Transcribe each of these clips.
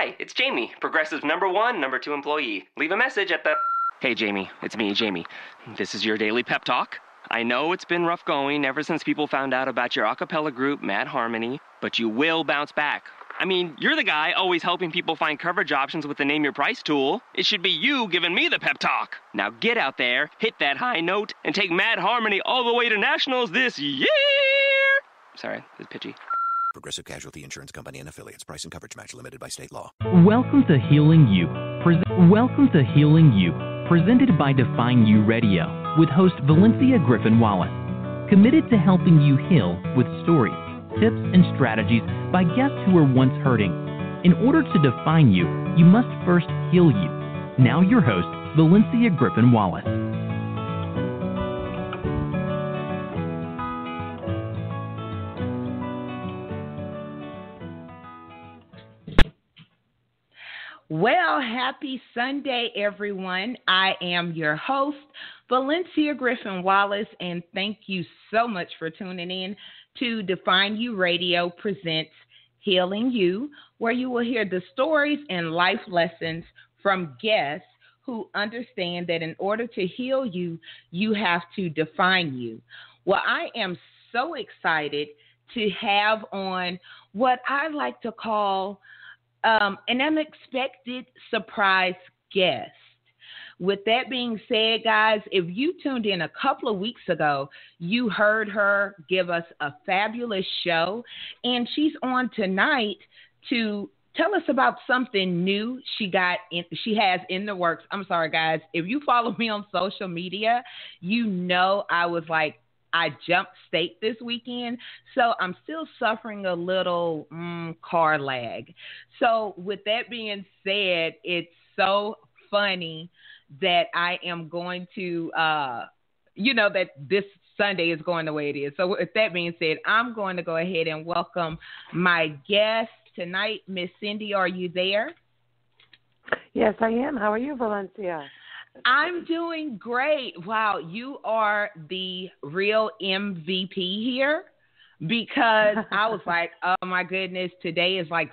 Hi, it's Jamie, Progressive #1, #2 employee. Leave a message at the... Hey, Jamie, it's me, Jamie. This is your daily pep talk. I know it's been rough going ever since people found out about your a cappella group, Mad Harmony, but you will bounce back. I mean, you're the guy always helping people find coverage options with the Name Your Price tool. It should be you giving me the pep talk. Now get out there, hit that high note, and take Mad Harmony all the way to nationals this year! Sorry, it's pitchy. Progressive Casualty Insurance Company and Affiliates. Price and coverage match limited by state law. Welcome to Healing You. Welcome to Healing You, presented by Define You Radio, with host Valencia Griffin-Wallace. Committed to helping you heal with stories, tips, and strategies by guests who were once hurting. In order to define you, you must first heal you. Now your host, Valencia Griffin-Wallace. Well, happy Sunday, everyone. I am your host, Valencia Griffin-Wallace, and thank you so much for tuning in to Define You Radio presents Healing You, where you will hear the stories and life lessons from guests who understand that in order to heal you, you have to define you. Well, I am so excited to have on what I like to call an unexpected surprise guest. With that being said, guys, if you tuned in a couple of weeks ago, you heard her give us a fabulous show, and she's on tonight to tell us about something new she has in the works. I'm sorry, guys. If you follow me on social media, you know I jumped state this weekend, so I'm still suffering a little car lag. So with that being said, it's so funny that I am going to, that this Sunday is going the way it is. So with that being said, I'm going to go ahead and welcome my guest tonight. Miss Cindy, are you there? Yes, I am. How are you, Valencia? I'm doing great. Wow, you are the real MVP here, because I was like, oh my goodness, today is like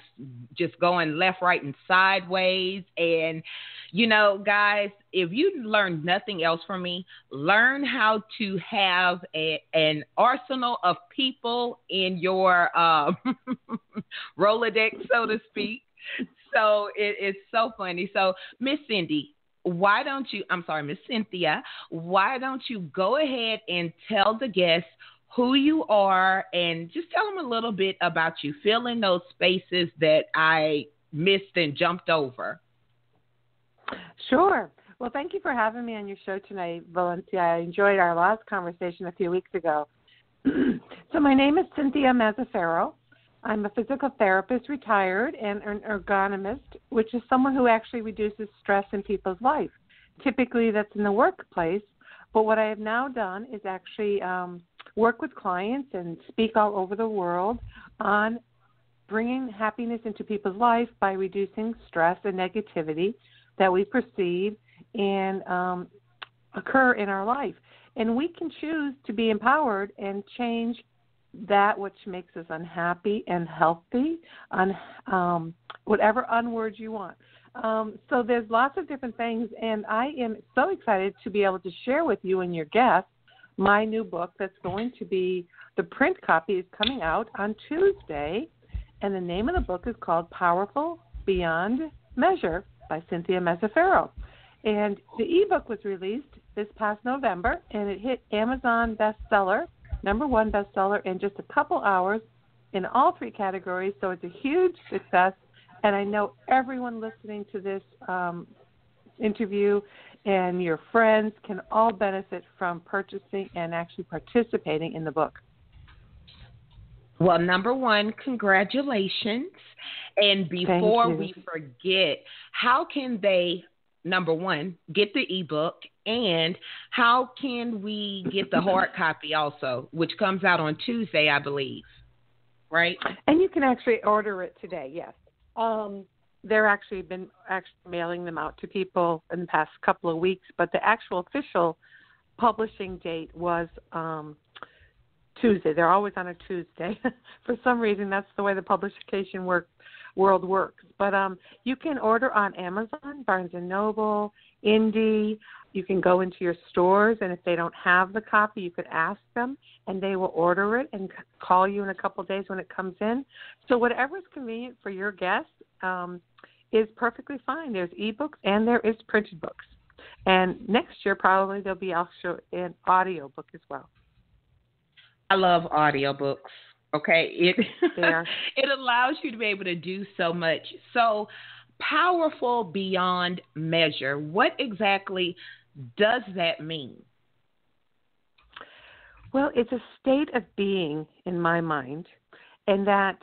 just going left, right, and sideways. And, guys, if you learn nothing else from me, learn how to have an arsenal of people in your Rolodex, so to speak. So it's so funny. So, Miss Cindy, Miss Cynthia, why don't you go ahead and tell the guests who you are and just tell them a little bit about you. Fill in those spaces that I missed and jumped over. Sure. Well, thank you for having me on your show tonight, Valencia. I enjoyed our last conversation a few weeks ago. So my name is Cindy Mazzaferro. I'm a physical therapist, retired, and an ergonomist, which is someone who actually reduces stress in people's life. Typically, that's in the workplace. But what I have now done is actually work with clients and speak all over the world on bringing happiness into people's life by reducing stress and negativity that we perceive and occur in our life. And we can choose to be empowered and change that which makes us unhappy and healthy, whatever unwords you want. So there's lots of different things, and I am so excited to be able to share with you and your guests my new book that's going to be, the print copy is coming out on Tuesday, and the name of the book is called Powerful Beyond Measure by Cindy Mazzaferro. And the ebook was released this past November, and it hit Amazon bestseller, #1 bestseller in just a couple hours in all 3 categories. So it's a huge success. And I know everyone listening to this interview and your friends can all benefit from purchasing and actually participating in the book. Well, #1, congratulations. And before we forget, how can they, #1, get the ebook, and how can we get the hard copy also, which comes out on Tuesday, I believe, right? And you can actually order it today, yes. They're actually been mailing them out to people in the past couple of weeks, but the actual official publishing date was Tuesday. They're always on a Tuesday. For some reason, that's the way the publication works. world works. But you can order on Amazon, Barnes & Noble, Indie. You can go into your stores, and if they don't have the copy, you could ask them, and they will order it and call you in a couple of days when it comes in. So whatever is convenient for your guest is perfectly fine. There's ebooks and there is printed books. And next year probably there'll be also an audio book as well. I love audiobooks. Okay, it allows you to be able to do so much. So powerful beyond measure. What exactly does that mean? Well, it's a state of being in my mind, and that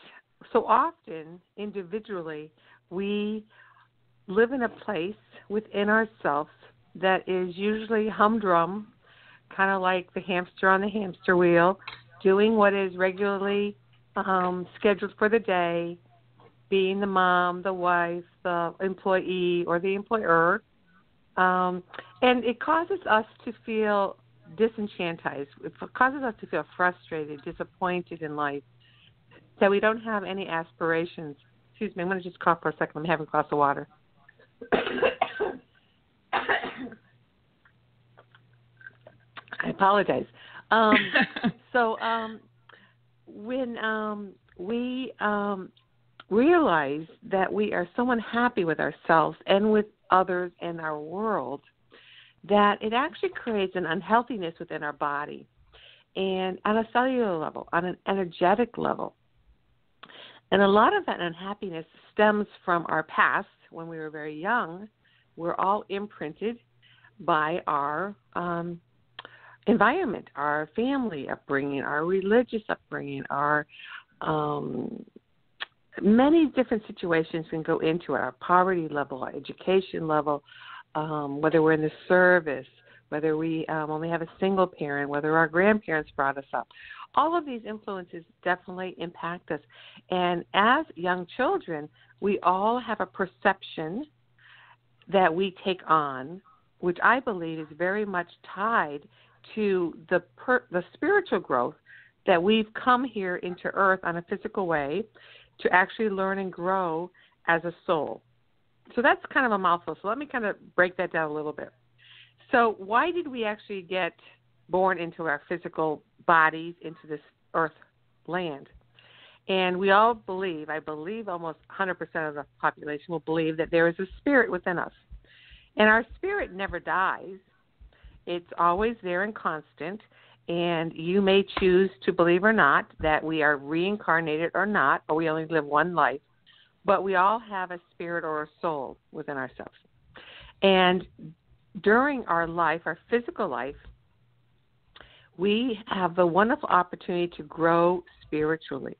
so often individually we live in a place within ourselves that is usually humdrum, kind of like the hamster on the hamster wheel, doing what is regularly scheduled for the day, being the mom, the wife, the employee, or the employer. And it causes us to feel disenchanted. It causes us to feel frustrated, disappointed in life, that we don't have any aspirations. Excuse me, I'm going to just cough for a second. I'm having a glass of water. I apologize. So when we realize that we are so unhappy with ourselves and with others in our world, that it actually creates an unhealthiness within our body, and on a cellular level, on an energetic level. And a lot of that unhappiness stems from our past. When we were very young, we're all imprinted by our environment, our family upbringing, our religious upbringing, our many different situations can go into it, our poverty level, our education level, whether we're in the service, whether we only have a single parent, whether our grandparents brought us up. All of these influences definitely impact us. And as young children, we all have a perception that we take on, which I believe is very much tied to the spiritual growth that we've come here into earth on a physical way to actually learn and grow as a soul. So that's kind of a mouthful. So let me kind of break that down a little bit. So why did we actually get born into our physical bodies, into this earth land? And we all believe, I believe almost 100% of the population will believe that there is a spirit within us. And our spirit never dies. It's always there and constant. And you may choose to believe or not that we are reincarnated or not, or we only live one life. But we all have a spirit or a soul within ourselves. And during our life, our physical life, we have the wonderful opportunity to grow spiritually.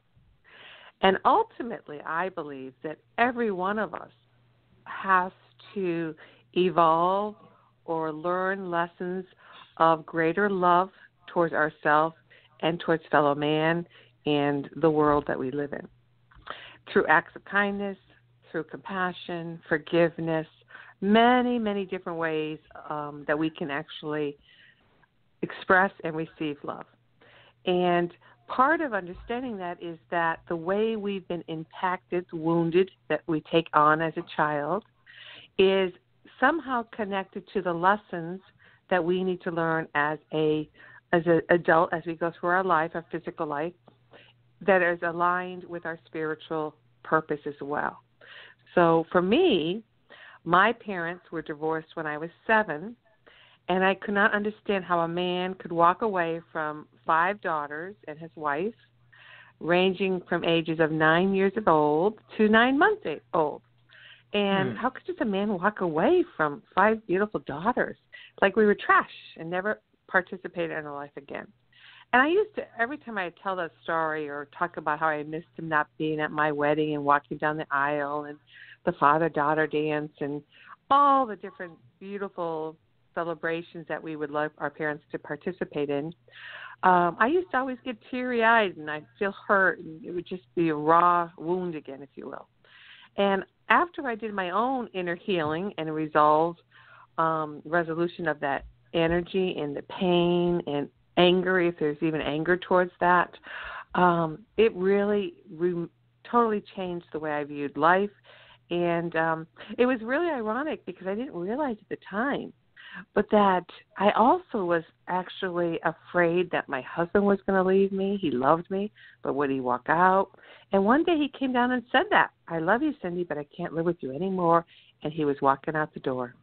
And ultimately, I believe that every one of us has to evolve or learn lessons of greater love towards ourselves and towards fellow man and the world that we live in. Through acts of kindness, through compassion, forgiveness, many, many different ways that we can actually express and receive love. And part of understanding that is that the way we've been impacted, wounded, that we take on as a child is somehow connected to the lessons that we need to learn as an adult as we go through our life, our physical life, that is aligned with our spiritual purpose as well. So for me, my parents were divorced when I was 7, and I could not understand how a man could walk away from 5 daughters and his wife, ranging from ages of 9 years old to 9 months old. And how could just a man walk away from 5 beautiful daughters like we were trash and never participate in our life again? And I used to, every time I tell that story or talk about how I missed him not being at my wedding and walking down the aisle and the father-daughter dance and all the different beautiful celebrations that we would love our parents to participate in, I used to always get teary-eyed and I'd feel hurt, and it would just be a raw wound again, if you will. And after I did my own inner healing and resolution of that energy and the pain and anger, if there's even anger towards that, it really totally changed the way I viewed life. And it was really ironic because I didn't realize at the time, but that I also was actually afraid that my husband was going to leave me. He loved me, but would he walk out? And one day he came down and said that, I love you, Cindy, but I can't live with you anymore. And he was walking out the door.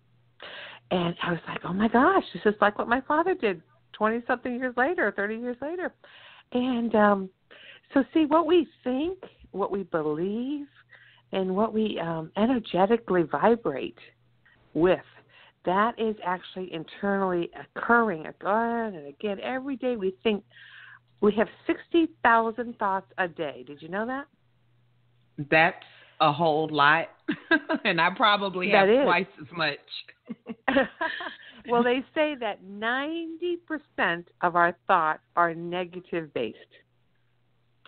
And I was like, oh, my gosh, this is like what my father did 20-something years later, 30 years later. And so see, what we think, what we believe, and what we energetically vibrate with, that is actually internally occurring again and again. Every day we think. We have 60,000 thoughts a day. Did you know that? That's a whole lot. And I probably have twice as much. Well, they say that 90% of our thoughts are negative based.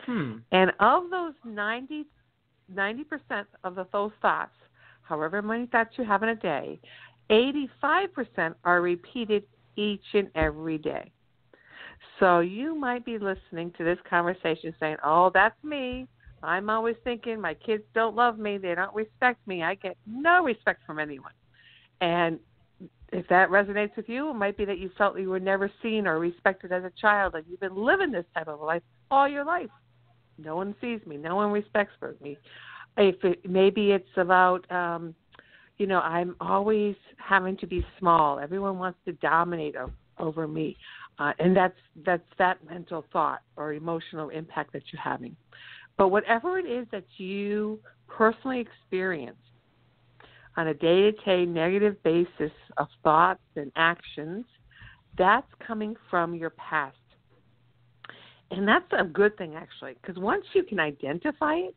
And of those 90% of those thoughts, however many thoughts you have in a day, 85% are repeated each and every day. So you might be listening to this conversation saying, oh, that's me. I'm always thinking my kids don't love me. They don't respect me. I get no respect from anyone. And if that resonates with you, it might be that you felt you were never seen or respected as a child, and you've been living this type of life all your life. No one sees me. No one respects me. Maybe it's about, I'm always having to be small. Everyone wants to dominate over me. And that's that mental thought or emotional impact that you're having. But whatever it is that you personally experience on a day-to-day negative basis of thoughts and actions, that's coming from your past. And that's a good thing, actually, because once you can identify it,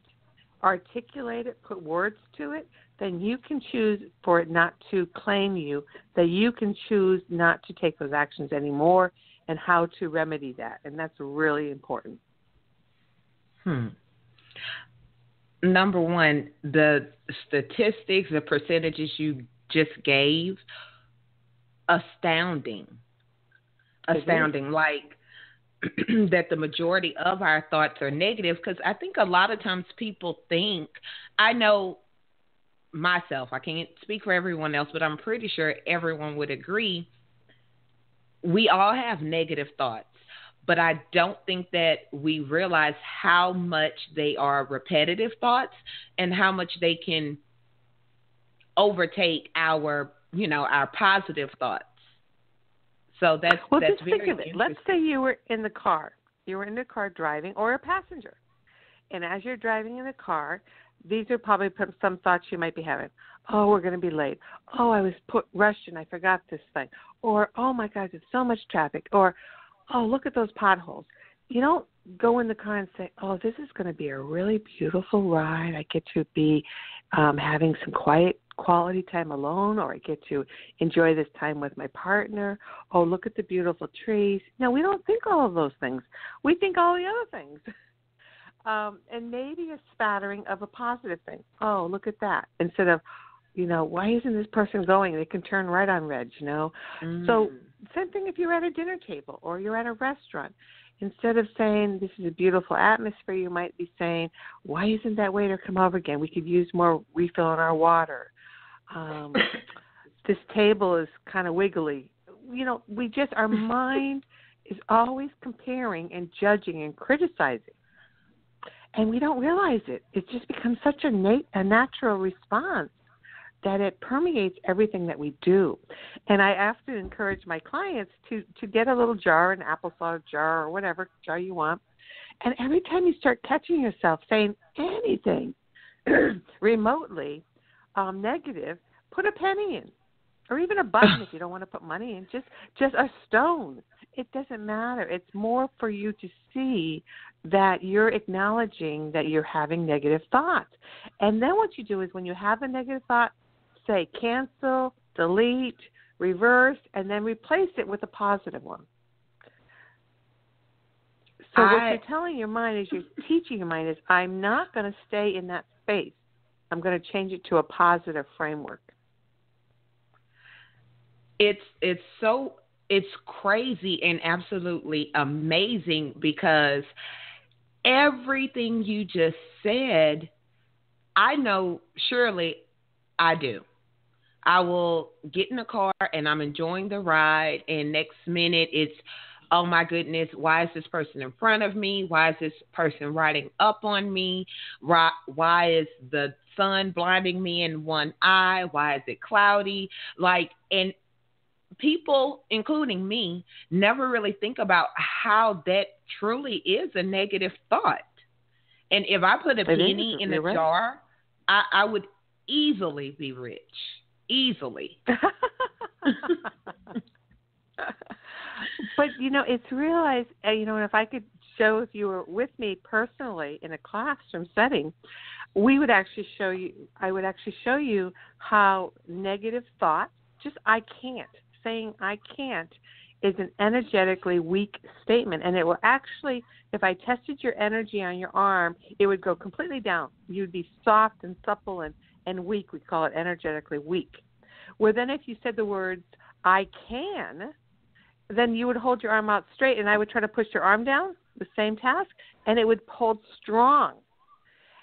articulate it, put words to it, then you can choose for it not to claim you, that you can choose not to take those actions anymore, and how to remedy that. And that's really important. Number one, the statistics, the percentages you just gave, astounding. Like that the majority of our thoughts are negative, because I think a lot of times people think, I know myself, I can't speak for everyone else, but I'm pretty sure everyone would agree, we all have negative thoughts, but I don't think that we realize how much they are repetitive thoughts and how much they can overtake our positive thoughts. So that's just very think of it. Let's say you were in the car. You were in the car driving, or a passenger. And as you're driving in the car, these are probably some thoughts you might be having. Oh, we're going to be late. Oh, I was rushed and I forgot this thing. Or, oh, my God, there's so much traffic. Or, oh, look at those potholes. You don't go in the car and say, oh, this is going to be a really beautiful ride. I get to be having some quality time alone, or I get to enjoy this time with my partner. Oh, look at the beautiful trees. No, we don't think all of those things. We think all the other things. And maybe a spattering of a positive thing. Oh, look at that. Instead of, why isn't this person going? They can turn right on red, So same thing if you're at a dinner table or you're at a restaurant. Instead of saying, this is a beautiful atmosphere, you might be saying, why isn't that waiter come over again? We could use more refill on our water. This table is kind of wiggly. Our mind is always comparing and judging and criticizing. And we don't realize it. It just becomes such a natural response that it permeates everything that we do. And I often encourage my clients to get a little jar, an applesauce jar or whatever jar you want. And every time you start catching yourself saying anything remotely negative, put a penny in, or even a button if you don't want to put money in, just a stone. It doesn't matter. It's more for you to see that you're acknowledging that you're having negative thoughts. And then what you do is when you have a negative thought, say cancel, delete, reverse, and then replace it with a positive one. So what you're telling your mind is, you're teaching your mind is, I'm not going to stay in that space. I'm going to change it to a positive framework. It's crazy and absolutely amazing, because everything you just said, I know surely I do. I will get in the car and I'm enjoying the ride, and next minute it's, oh my goodness, why is this person in front of me? Why is this person riding up on me? Why is the sun blinding me in one eye? Why is it cloudy? And people, including me, never really think about how that truly is a negative thought. And if I put a penny in a jar, I would easily be rich. Easily. But, it's realized, and if I could show, if you were with me personally in a classroom setting, I would actually show you how negative thought, just I can't, saying I can't, is an energetically weak statement. And it will actually, if I tested your energy on your arm, it would go completely down. You'd be soft and supple and weak. We call it energetically weak. Where then if you said the words, I can, then you would hold your arm out straight, and I would try to push your arm down, the same task, and it would hold strong.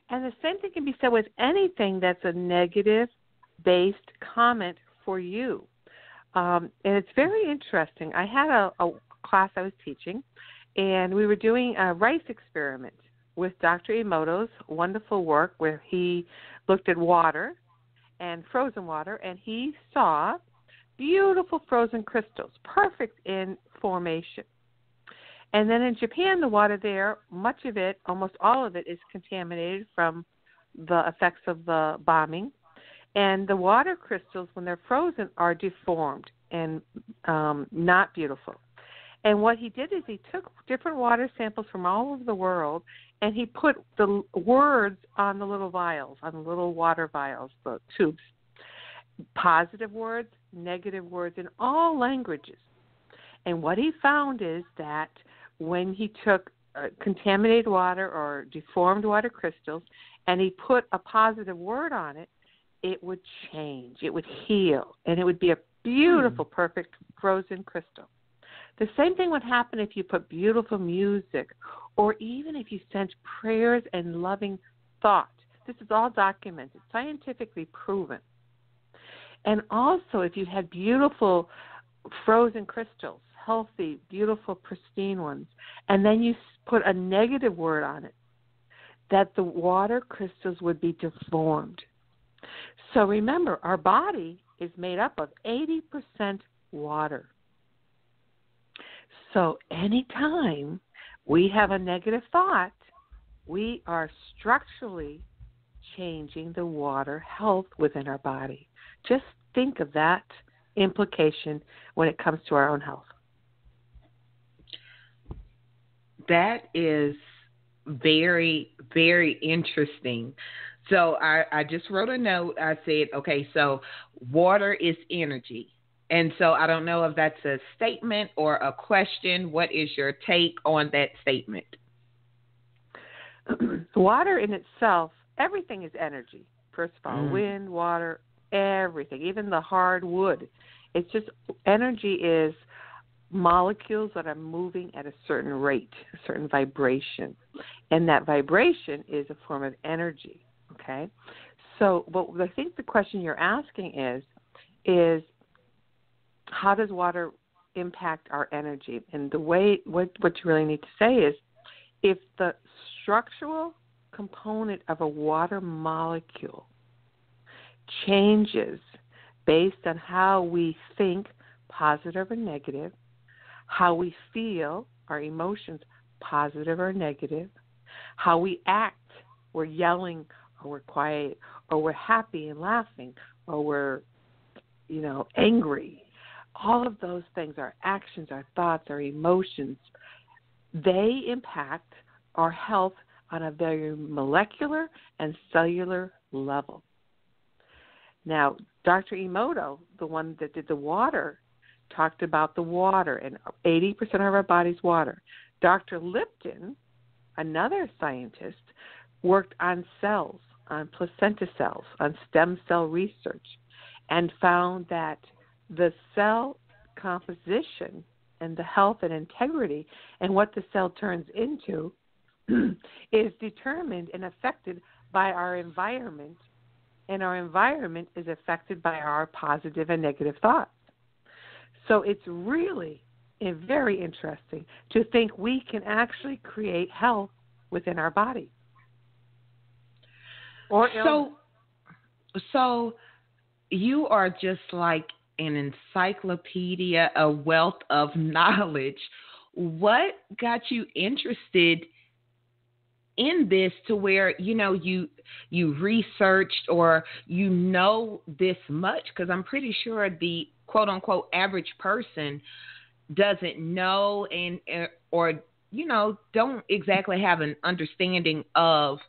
And the same thing can be said with anything that's a negative-based comment for you. And it's very interesting. I had a class I was teaching, and we were doing a rice experiment with Dr. Emoto's wonderful work where he looked at water and frozen water, and he saw beautiful frozen crystals, perfect in formation. And then in Japan, the water there, much of it, almost all of it, is contaminated from the effects of the bombing. And the water crystals, when they're frozen, are deformed and not beautiful. And what he did is he took different water samples from all over the world, and he put the words on the little vials, on the little water vials, the tubes. Positive words, negative words in all languages. And what he found is that when he took contaminated water or deformed water crystals and he put a positive word on it, it would change, it would heal, and it would be a beautiful, perfect frozen crystal. The same thing would happen if you put beautiful music or even if you sent prayers and loving thought. This is all documented, scientifically proven. And also if you had beautiful frozen crystals, healthy, beautiful, pristine ones, and then you put a negative word on it, that the water crystals would be deformed. So remember, our body is made up of 80% water. So anytime we have a negative thought, we are structurally changing the water health within our body. Just think of that implication when it comes to our own health. That is very, very interesting. So I just wrote a note. I said, okay, so water is energy. And so I don't know if that's a statement or a question. What is your take on that statement? Water in itself, everything is energy. First of all, wind, water, everything, even the hard wood. It's just energy is molecules that are moving at a certain rate, a certain vibration. And that vibration is a form of energy, okay? So, but I think the question you're asking is how does water impact our energy? And the way, what you really need to say is if the structural component of a water molecule changes based on how we think, positive or negative, how we feel, our emotions, positive or negative, how we act, we're yelling or we're quiet or we're happy and laughing or we're, angry. All of those things, our actions, our thoughts, our emotions, they impact our health on a very molecular and cellular level. Now, Dr. Emoto, the one that did the water, talked about the water, and 80% of our body's water. Dr. Lipton, another scientist, worked on cells, on placenta cells, on stem cell research, and found that the cell composition and the health and integrity and what the cell turns into is determined and affected by our environment, and our environment is affected by our positive and negative thoughts. So it's really very interesting to think we can actually create health within our body. Or so you are just like an encyclopedia, a wealth of knowledge. What got you interested in this to where, you researched or this much? Because I'm pretty sure the quote unquote average person doesn't know or don't exactly have an understanding of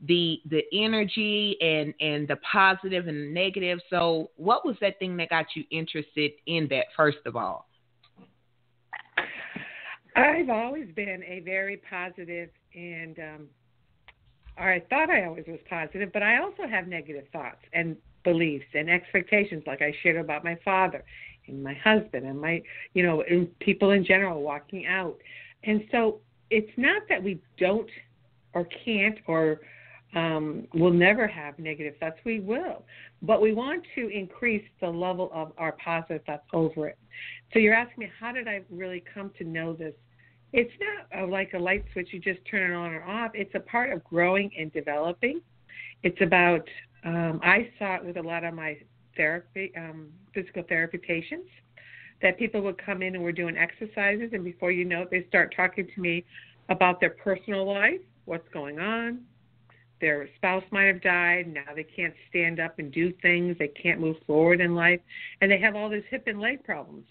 the energy and the positive and the negative. So what was that thing that got you interested in that, first of all? I've always been a very positive or I thought I always was positive, but I also have negative thoughts and beliefs and expectations, like I shared about my father and my husband and my, and people in general walking out. And so it's not that we don't or can't or will never have negative thoughts. We will. But we want to increase the level of our positive thoughts over it. So you're asking me, how did I really come to know this? It's not like a light switch, you just turn it on or off. It's a part of growing and developing. It's about, I saw it with a lot of my therapy, physical therapy patients, that people would come in and we're doing exercises, and before you know it, they start talking to me about their personal life, what's going on. Their spouse might have died. Now they can't stand up and do things. They can't move forward in life. And they have all these hip and leg problems.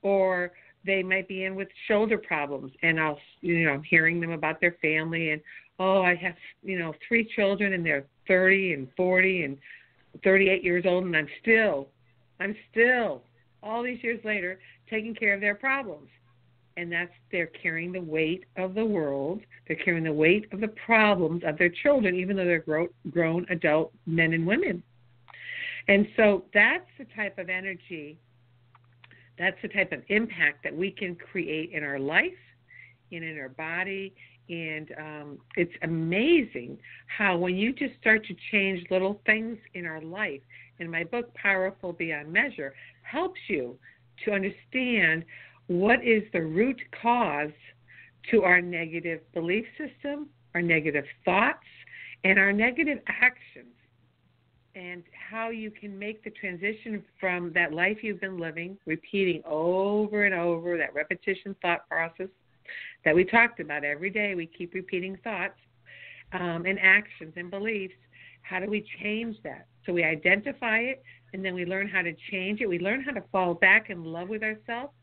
Or they might be in with shoulder problems. And I'm hearing them about their family. And, I have, 3 children, and they're 30 and 40 and 38 years old. And I'm still, all these years later, taking care of their problems. And they're carrying the weight of the world. They're carrying the weight of the problems of their children, even though they're grown adult men and women. And so that's the type of energy, that's the type of impact that we can create in our life and in our body. And it's amazing how when you just start to change little things in our life, and my book, Powerful Beyond Measure, helps you to understand what is the root cause to our negative belief system, our negative thoughts, and our negative actions, and how you can make the transition from that life you've been living, repeating over and over, that repetition thought process that we talked about every day. We keep repeating thoughts and actions and beliefs. How do we change that? So we identify it, and then we learn how to change it. We learn how to fall back in love with ourselves,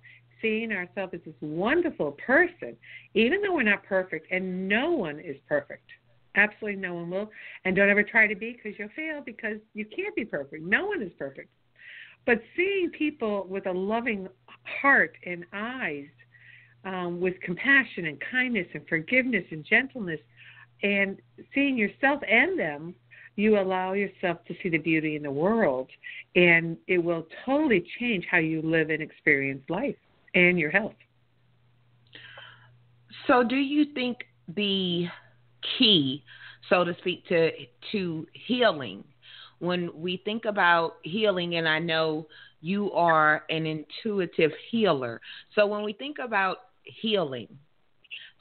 seeing ourselves as this wonderful person, even though we're not perfect, and no one is perfect. Absolutely no one will. And don't ever try to be, because you'll fail, because you can't be perfect. No one is perfect. But seeing people with a loving heart and eyes, with compassion and kindness and forgiveness and gentleness, and seeing yourself and them, you allow yourself to see the beauty in the world, and it will totally change how you live and experience life and your health. So do you think the key, so to speak, to healing, when we think about healing, and I know you are an intuitive healer, so when we think about healing,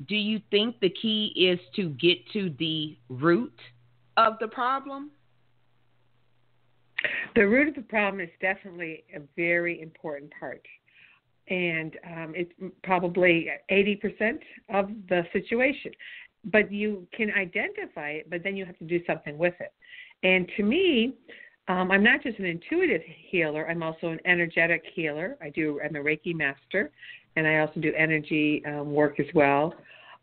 do you think the key is to get to the root of the problem? The root of the problem is definitely a very important part. And it's probably 80% of the situation. But you can identify it, but then you have to do something with it. And to me, I'm not just an intuitive healer. I'm also an energetic healer. I'm a Reiki master, and I also do energy work as well.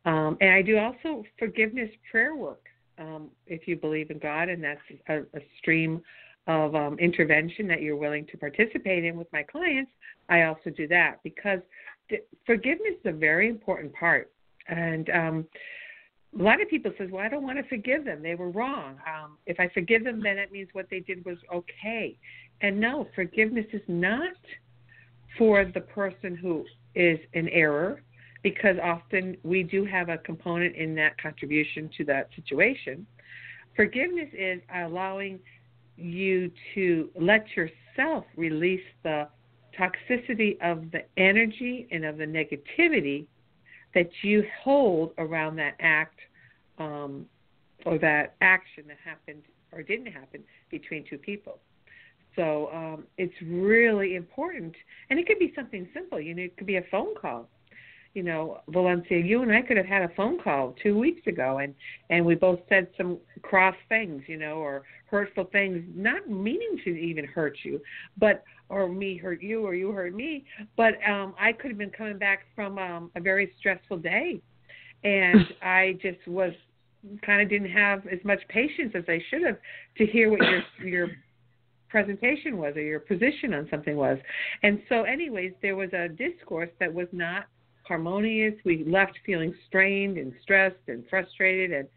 And I do also forgiveness prayer work, if you believe in God, and that's a stream of intervention that you're willing to participate in with my clients. I also do that, because forgiveness is a very important part. And a lot of people say, well, I don't want to forgive them. They were wrong. If I forgive them, then that means what they did was okay. And no, forgiveness is not for the person who is in error. because often we do have a component in that contribution to that situation. Forgiveness is allowing you to let yourself release the toxicity of the energy and of the negativity that you hold around that act or that action that happened or didn't happen between two people. So it's really important, and it could be something simple. It could be a phone call. Valencia, you and I could have had a phone call 2 weeks ago, and we both said some cross things, or hurtful things, not meaning to even hurt you, or me hurt you, or you hurt me. But I could have been coming back from a very stressful day, and I just was kind of didn't have as much patience as I should have to hear what your presentation was or your position on something was. And so anyways, there was a discourse that was not harmonious. We left feeling strained and stressed and frustrated and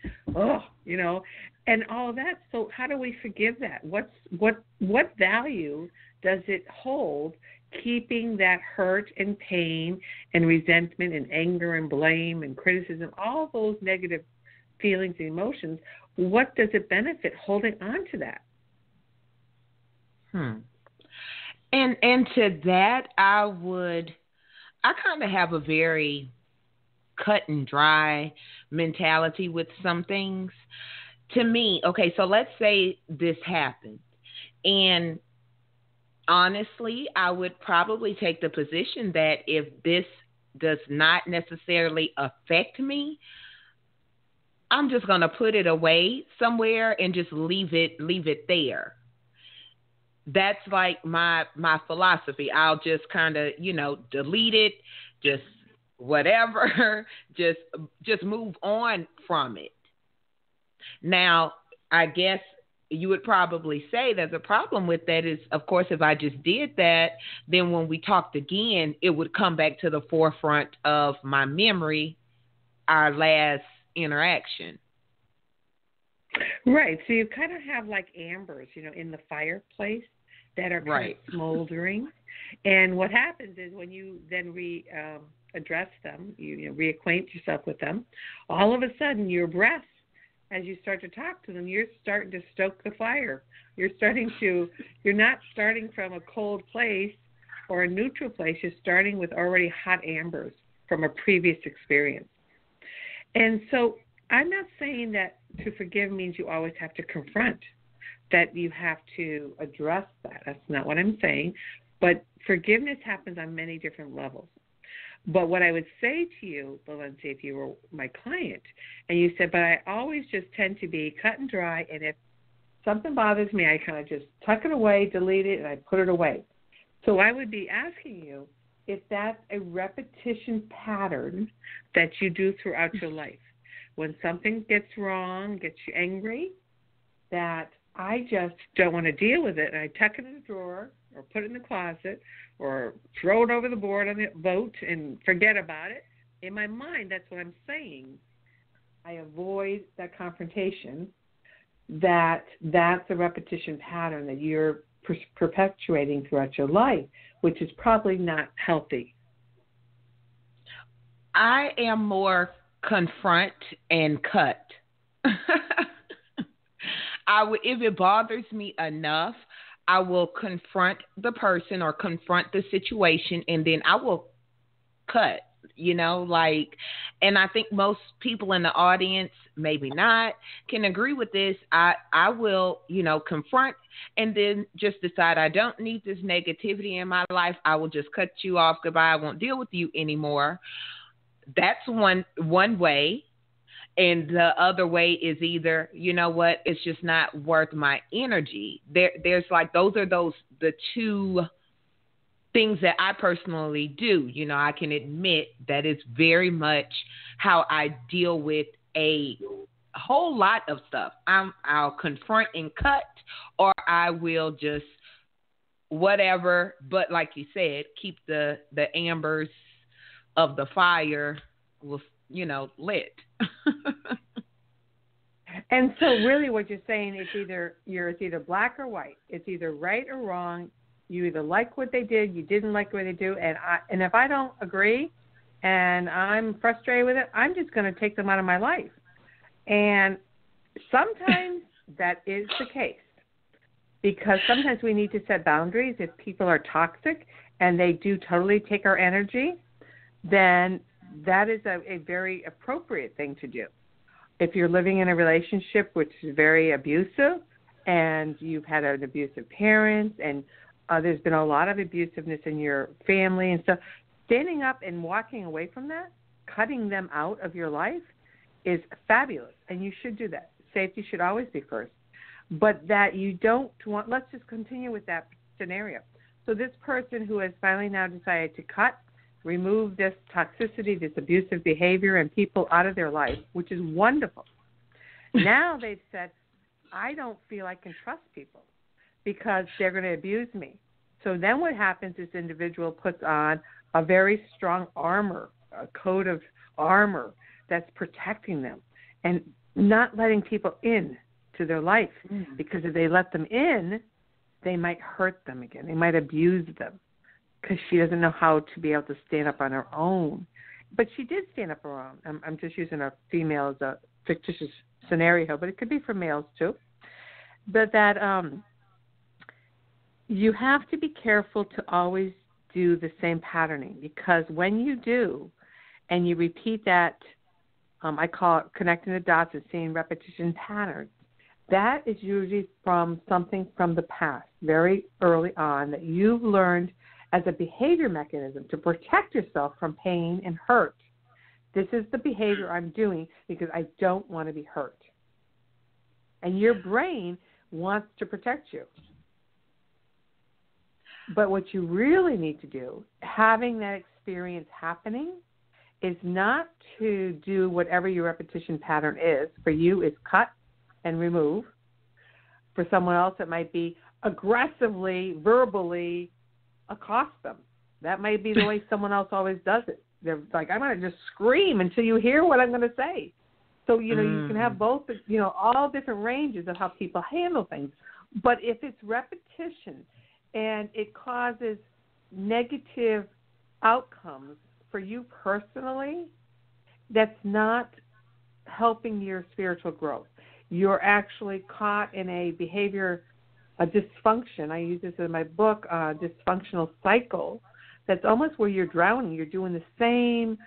and all of that. So how do we forgive that? What value does it hold, keeping that hurt and pain and resentment and anger and blame and criticism, all those negative feelings and emotions? What does it benefit holding on to that? And to that, I kind of have a very cut and dry mentality with some things. To me, okay, so let's say this happened, and honestly, I would probably take the position that if this does not necessarily affect me, I'm just going to put it away somewhere and just leave it there. That's like my philosophy. I'll just kind of, delete it, just whatever, just move on from it. Now, I guess you would probably say that the problem with that is, of course, if I just did that, then when we talked again, it would come back to the forefront of my memory, our last interaction. Right. So you kind of have like ambers, in the fireplace that are kind of smoldering. And what happens is when you then address them, you reacquaint yourself with them, all of a sudden your breath, as you start to talk to them, you're starting to stoke the fire. You're not starting from a cold place or a neutral place. You're starting with already hot ambers from a previous experience. And so I'm not saying that to forgive means you always have to confront, that you have to address that. That's not what I'm saying. But forgiveness happens on many different levels. But what I would say to you, Valencia, if you were my client, and you said, but I always just tend to be cut and dry, and if something bothers me, I kind of just tuck it away, delete it, and I put it away. So I would be asking you if that's a repetition pattern that you do throughout your life. When something gets wrong, gets you angry, that I just don't want to deal with it, and I tuck it in the drawer or put it in the closet or throw it over the board on the boat and forget about it. In my mind, that's what I'm saying. I avoid that confrontation. That's a repetition pattern that you're perpetuating throughout your life, which is probably not healthy. I am more confront and cut. If it bothers me enough, I will confront the person or confront the situation, and then I will cut, and I think most people in the audience, maybe not, can agree with this. I will, confront and then just decide I don't need this negativity in my life. I will just cut you off. Goodbye. I won't deal with you anymore. That's one way. And the other way is either, it's just not worth my energy. There's the two things that I personally do. I can admit that it's very much how I deal with a whole lot of stuff. I'll confront and cut, or I will just whatever. But like you said, keep the ambers of the fire lit. And so really what you're saying is it's either black or white. It's either right or wrong. You either like what they did, you didn't like what they do, and if I don't agree, and I'm frustrated with it, I'm just going to take them out of my life. And sometimes that is the case, because sometimes we need to set boundaries. If people are toxic and they do totally take our energy, then that is a very appropriate thing to do. If you're living in a relationship which is very abusive and you've had an abusive parent and there's been a lot of abusiveness in your family and stuff, standing up and walking away from that, cutting them out of your life is fabulous, and you should do that. Safety should always be first. But that you don't want, let's just continue with that scenario. So this person who has finally now decided to cut, remove this toxicity, this abusive behavior and people out of their life, which is wonderful. Now they've said, I don't feel I can trust people because they're going to abuse me. So then what happens is this individual puts on a very strong armor, a coat of armor that's protecting them and not letting people in to their life, because if they let them in, they might hurt them again. They might abuse them because she doesn't know how to be able to stand up on her own. But she did stand up on her own. I'm just using a female as a fictitious scenario, but it could be for males too. But that you have to be careful to always do the same patterning, because when you do and you repeat that, I call it connecting the dots and seeing repetition patterns, that is usually from something from the past, very early on, that you've learned as a behavior mechanism to protect yourself from pain and hurt. This is the behavior I'm doing because I don't want to be hurt. And your brain wants to protect you. But what you really need to do, having that experience happening, is not to do whatever your repetition pattern is. For you, it's cut and remove. For someone else, it might be aggressively, verbally accost them. That might be the way someone else always does it. They're like, I'm going to just scream until you hear what I'm going to say. So, you can have both, all different ranges of how people handle things. But if it's repetition and it causes negative outcomes for you personally, that's not helping your spiritual growth. You're actually caught in a behavior, a dysfunction. I use this in my book, dysfunctional cycle. That's almost where you're drowning. You're doing the same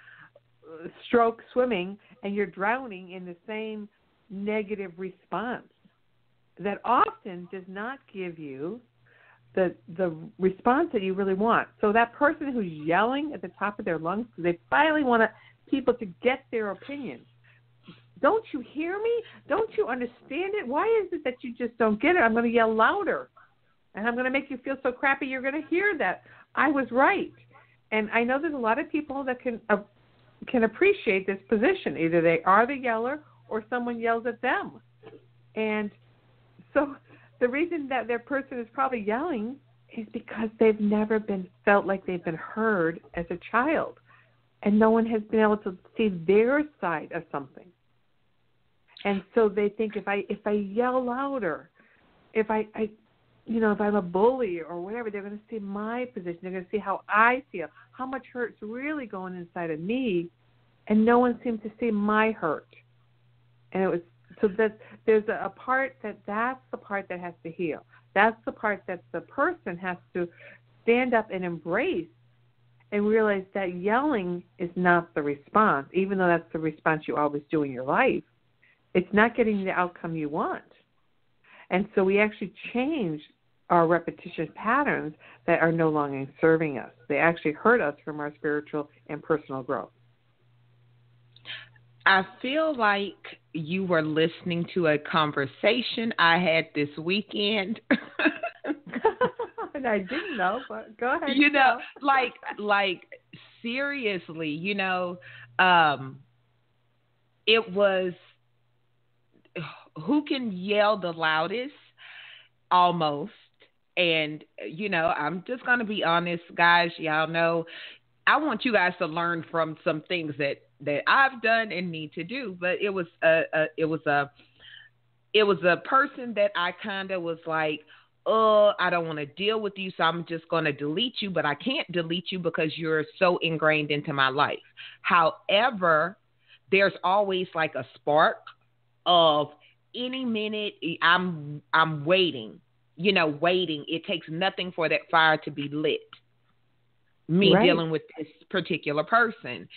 stroke swimming, and you're drowning in the same negative response that often does not give you the response that you really want. So that person who's yelling at the top of their lungs because they finally want people to get their opinion. Don't you hear me? Don't you understand it? Why is it that you just don't get it? I'm going to yell louder, and I'm going to make you feel so crappy you're going to hear that I was right. And I know there's a lot of people that can appreciate this position. Either they are the yeller or someone yells at them. And so the reason that their person is probably yelling is because they've never felt like they've been heard as a child, and no one has been able to see their side of something. And so they think if I yell louder, if I'm a bully or whatever, they're going to see my position. They're going to see how I feel, how much hurt's really going inside of me, and no one seems to see my hurt. And there's a part that's the part that has to heal. That's the part that the person has to stand up and embrace and realize that yelling is not the response, even though that's the response you always do in your life. It's not getting the outcome you want. And so we actually change our repetition patterns that are no longer serving us. They actually hurt us from our spiritual and personal growth. I feel like you were listening to a conversation I had this weekend. And I didn't know, but go ahead. Like seriously, it was who can yell the loudest almost. And, I'm just going to be honest, guys. Y'all know I want you guys to learn from some things that I've done and need to do. But it was a person that I kind of was like, I don't want to deal with you, so I'm just going to delete you, but I can't delete you because you're so ingrained into my life. However, there's always like a spark of any minute I'm waiting, waiting. It takes nothing for that fire to be lit. Me Right. dealing with this particular person.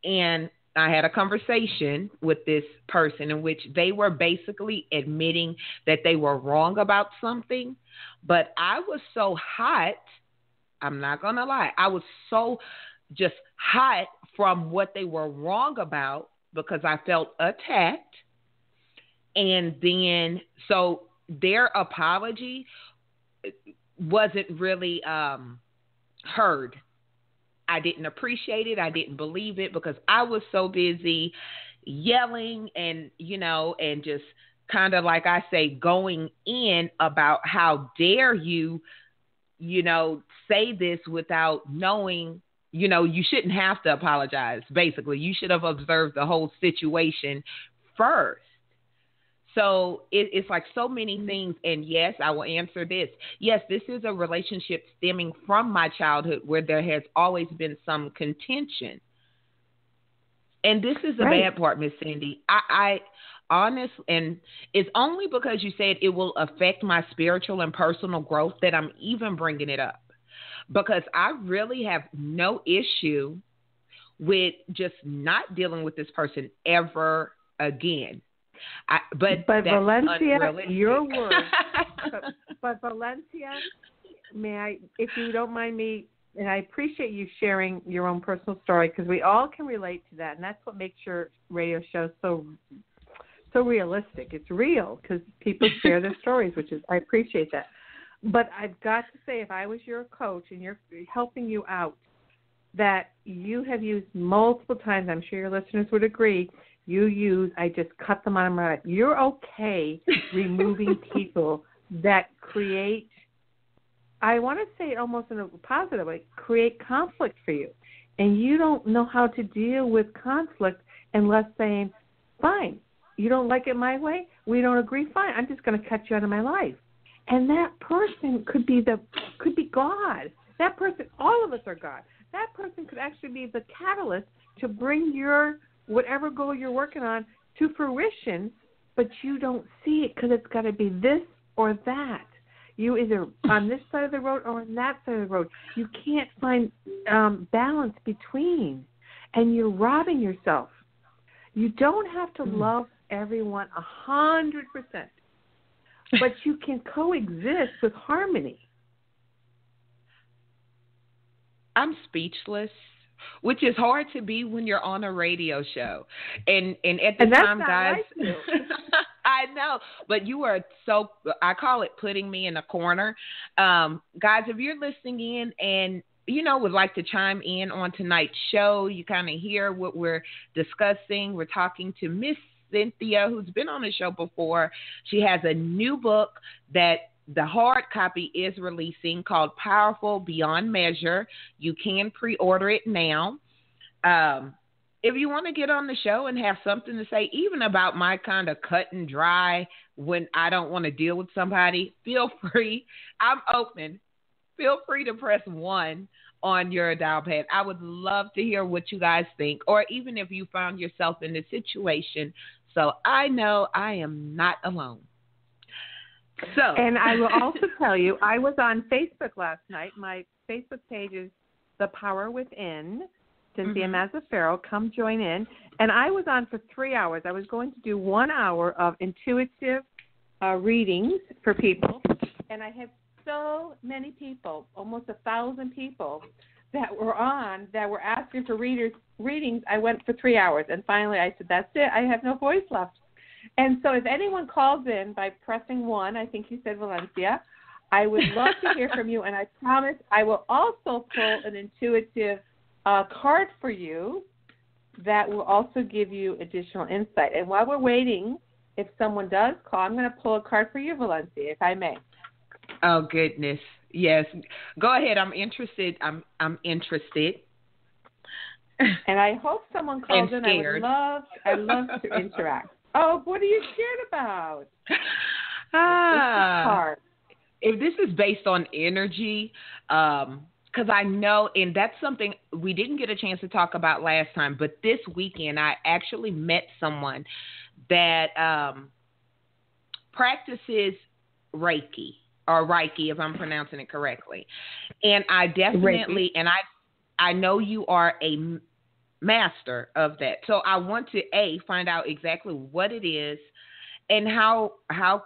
And I had a conversation with this person in which they were basically admitting that they were wrong about something. But I was so hot, I'm not going to lie, I was so just hot from what they were wrong about because I felt attacked. And then, so their apology wasn't really heard. I didn't appreciate it. I didn't believe it because I was so busy yelling and, and just kind of, like I say, going in about how dare you, say this without knowing, you shouldn't have to apologize. Basically, you should have observed the whole situation first. So it's like so many things. And yes, I will answer this. Yes, this is a relationship stemming from my childhood where there has always been some contention. And this is the bad part, Miss Cindy. I honest, and it's only because you said it will affect my spiritual and personal growth that I'm even bringing it up. Because I really have no issue with just not dealing with this person ever again. But Valencia, your words. but Valencia, may I, if you don't mind me, and I appreciate you sharing your own personal story because we all can relate to that, and that's what makes your radio show so realistic. It's real because people share their stories, which is, I appreciate that. But I've got to say, if I was your coach and you're helping you out, that you have used multiple times, I'm sure your listeners would agree, I just cut them out of my life. You're okay removing people that create, I want to say it almost in a positive way, create conflict for you. And you don't know how to deal with conflict unless saying, fine, you don't like it my way, we don't agree, fine, I'm just going to cut you out of my life. And that person could be God. That person, all of us are God. That person could actually be the catalyst to bring your whatever goal you're working on to fruition, but you don't see it because it's got to be this or that. You either on this side of the road or on that side of the road. You can't find balance between, and you're robbing yourself. You don't have to love everyone 100%, but you can coexist with harmony. I'm speechless, which is hard to be when you're on a radio show. And at the time, guys, I know, but you are so, I call it putting me in a corner. Guys, if you're listening in and, would like to chime in on tonight's show, you kind of hear what we're discussing. We're talking to Miss Cynthia, who's been on the show before. She has a new book that the hard copy is releasing called Powerful Beyond Measure. You can pre-order it now. If you want to get on the show and have something to say, even about my kind of cut and dry when I don't want to deal with somebody, feel free. I'm open. Feel free to press 1 on your dial pad. I would love to hear what you guys think, or even if you found yourself in this situation. So I know I am not alone. So, and I will also tell you, I was on Facebook last night. My Facebook page is The Power Within, Cynthia Mazzaferro. Come join in. And I was on for 3 hours. I was going to do 1 hour of intuitive readings for people. And I had so many people, almost 1,000 people, that were on, that were asking for readings. I went for 3 hours. And finally I said, that's it. I have no voice left. And so if anyone calls in by pressing 1, I think you said Valencia, I would love to hear from you. And I promise I will also pull an intuitive card for you that will also give you additional insight. And while we're waiting, if someone does call, I'm going to pull a card for you, Valencia, if I may. Oh, goodness. Yes. Go ahead. I'm interested. I'm interested. And I hope someone calls in. I'd love to interact. Oh, what are you scared about? if this is based on energy, because I know, and that's something we didn't get a chance to talk about last time, but this weekend I actually met someone that practices Reiki, or Reiki, if I'm pronouncing it correctly. And I definitely, Reiki. and I know you are a master of that. So I want to, find out exactly what it is and how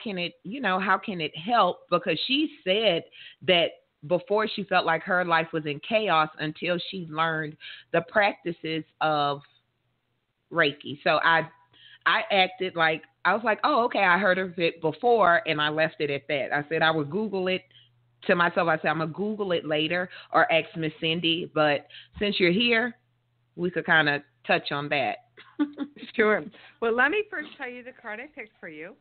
can it, how can it help? Because she said that before she felt like her life was in chaos until she learned the practices of Reiki. So I acted like, I was like, oh, okay, I heard of it before, and I left it at that. I said I would Google it to myself. I said I'm going to Google it later or ask Miss Cindy, but since you're here, we could kind of touch on that. Sure. Well, let me first tell you the card I picked for you,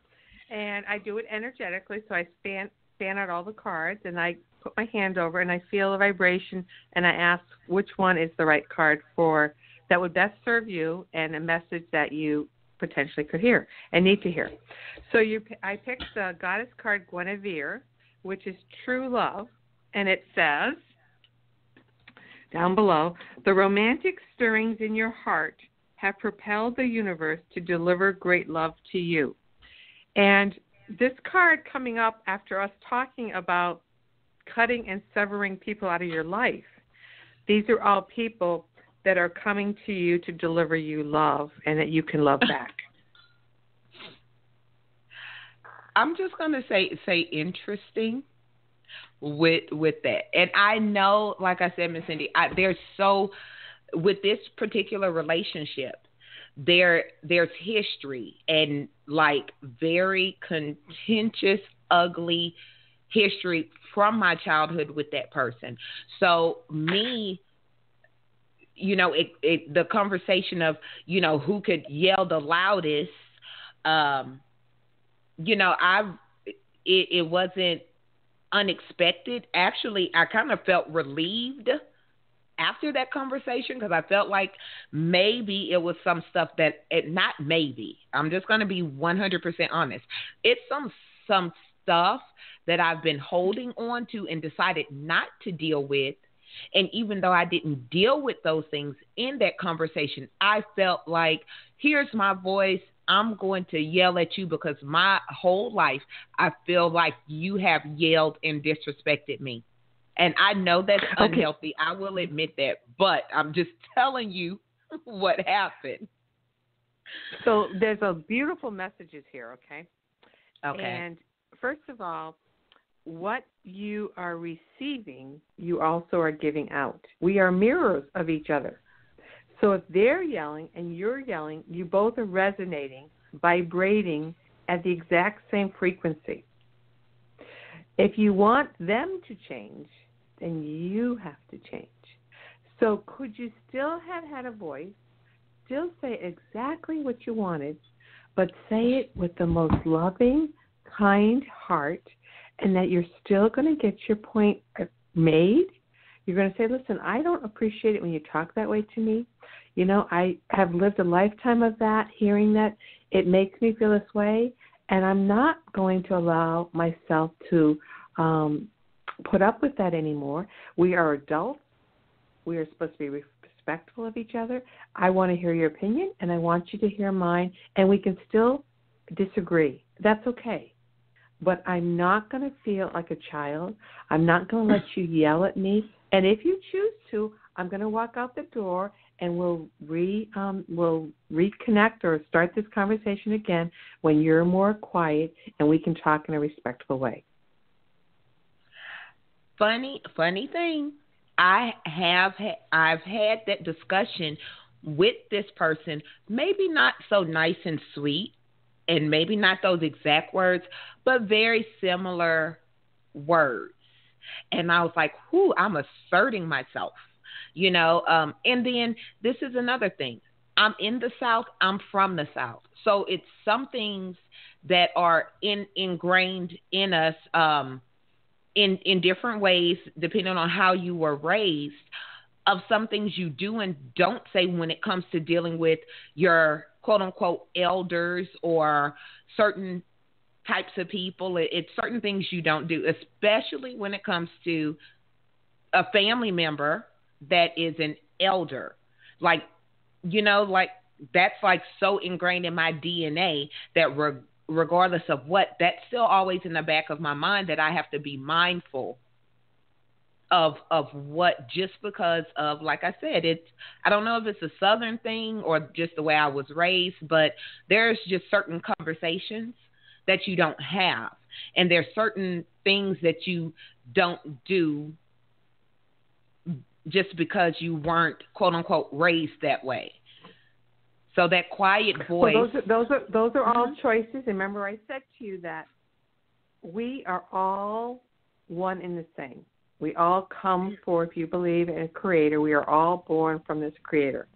and I do it energetically, so I span out all the cards, and I put my hand over, and I feel a vibration, and I ask which one is the right card for that would best serve you and a message that you potentially could hear and need to hear. So I picked the Goddess card Guinevere, which is true love, and it says down below, the romantic stirrings in your heart have propelled the universe to deliver great love to you. And this card coming up after us talking about cutting and severing people out of your life, these are all people that are coming to you to deliver you love and that you can love back. I'm just going to say interesting with that. And I know, like I said, Miss Cindy, with this particular relationship, there's history and like very contentious, ugly history from my childhood with that person. So me, the conversation of, who could yell the loudest, it wasn't unexpected. Actually, I kind of felt relieved after that conversation because I felt like maybe it was some stuff not maybe. I'm just going to be 100% honest. It's some stuff that I've been holding on to and decided not to deal with. And even though I didn't deal with those things in that conversation, I felt like, here's my voice. I'm going to yell at you because my whole life I feel like you have yelled and disrespected me. And I know that's unhealthy. I will admit that. But I'm just telling you what happened. So there's a beautiful messages here, okay? Okay. And first of all, what you are receiving, you also are giving out. We are mirrors of each other. So if they're yelling and you're yelling, you both are resonating, vibrating at the exact same frequency. If you want them to change, then you have to change. So could you still have had a voice, still say exactly what you wanted, but say it with the most loving, kind heart, and that you're still going to get your point made? You're going to say, listen, I don't appreciate it when you talk that way to me. I have lived a lifetime of that, hearing that. It makes me feel this way, and I'm not going to allow myself to put up with that anymore. We are adults. We are supposed to be respectful of each other. I want to hear your opinion, and I want you to hear mine, and we can still disagree. That's okay. But I'm not going to feel like a child. I'm not going to let you yell at me. And if you choose to, I'm going to walk out the door and we'll reconnect or start this conversation again when you're more quiet and we can talk in a respectful way. Funny thing, I've had that discussion with this person, maybe not so nice and sweet, and maybe not those exact words, but very similar words. And I was like, I'm asserting myself, and then this is another thing. I'm in the South. I'm from the South. So it's some things that are ingrained in us in different ways, depending on how you were raised, of some things you do and don't say when it comes to dealing with your quote unquote elders or certain types of people. It's certain things you don't do, especially when it comes to a family member that is an elder. Like, like that's like so ingrained in my DNA that regardless of what, that's still always in the back of my mind that I have to be mindful of what, just because of, like I said, I don't know if it's a Southern thing or just the way I was raised, but there's just certain conversations that you don't have. And there's certain things that you don't do just because you weren't, quote unquote, raised that way. So that quiet voice. Well, those are all choices. Remember, I said to you that we are all one and the same. We all come for, if you believe in a creator, we are all born from this creator.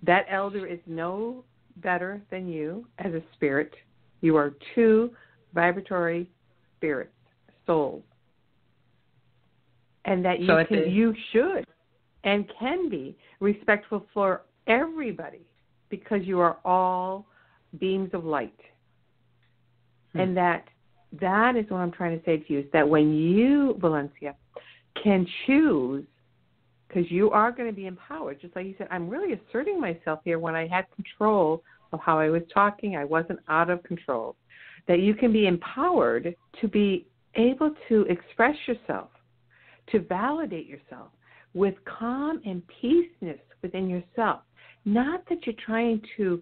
That elder is no better than you as a spirit. You are two vibratory spirits, souls. And that you should and can be respectful for everybody, because you are all beams of light. And that is what I'm trying to say to you, is that when you, Valencia, can choose, because you are going to be empowered, just like you said, I'm really asserting myself here when I had control of how I was talking. I wasn't out of control. That you can be empowered to be able to express yourself, to validate yourself with calm and peaceness within yourself. Not that you're trying to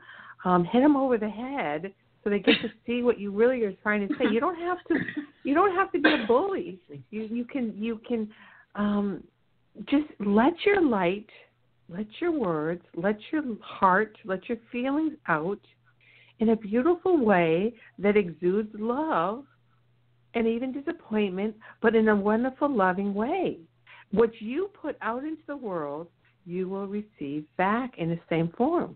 hit them over the head so they get to see what you really are trying to say. You don't have to. You don't have to be a bully. You can just let your light, let your words, let your heart, let your feelings out in a beautiful way that exudes love and even disappointment, but in a wonderful, loving way. What you put out into the world, you will receive back in the same form.